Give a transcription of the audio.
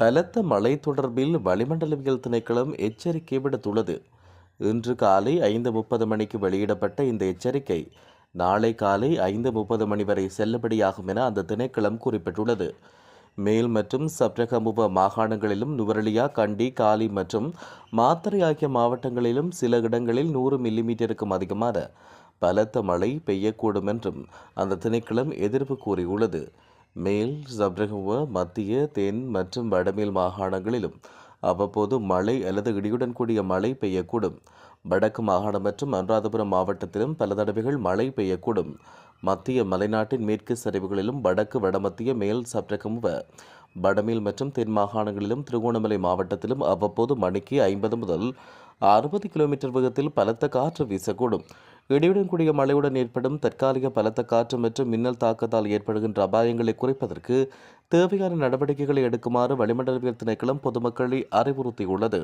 பலத்த மழை தொடர்பில் வளிமண்டலவியல் திணைக்களம் எச்சரிக்கை விடுத்துள்ளது. இன்று காலை 5:30 மணிக்கு வெளியிடப்பட்ட இந்த எச்சரிக்கை நாளை காலை 5:30 மணி வரை செல்லுபடியாகும் என அந்த திணைக்களம் குறிப்பிட்டுள்ளது. மேல் மற்றும் சப்ரகமுவ மாகாணங்களிலும் நுவரெலியா, கண்டி, காலி மற்றும் மாத்தறை ஆகிய மாவட்டங்களிலும் சில இடங்களில் 100 மில்லிமீட்டருக்கும் அதிகமான பலத்த மழை பெய்யக்கூடும் என்றும் அந்த திணைக்களம் எதிர்ப்பு கூறியுள்ளது. மேல் சப்ரகமுவ, மத்திய, தென் மற்றும் வடமேல் மாகாணங்களிலும் அவ்வப்போது மழை அல்லது இடியுடன் கூடிய மழை பெய்யக்கூடும். வடக்கு மாகாணம் மற்றும் அனுராதபுரம் மாவட்டத்திலும் பல தடவைகள் மழை பெய்யக்கூடும். மத்திய மலைநாட்டின் மேற்கு சரிவுகளிலும் வடக்கு, வடமத்திய, மேல் சப்ரகமுவ, வடமேல் மற்றும் தென் மாகாணங்களிலும் திருகோணமலை மாவட்டத்திலும் அவ்வப்போது மணிக்கு 50 முதல் 60 கிலோமீட்டர் வேகத்தில் பலத்த காற்று வீசக்கூடும். இடியுடன் கூடிய மழையுடன் ஏற்படும் தற்காலிக பலத்த காற்று மற்றும் மின்னல் தாக்கத்தால் ஏற்படுகின்ற அபாயங்களை குறைப்பதற்கு தேவையான நடவடிக்கைகளை எடுக்குமாறு வளிமண்டலவியல் திணைக்களம் பொதுமக்களை அறிவுறுத்தியுள்ளது.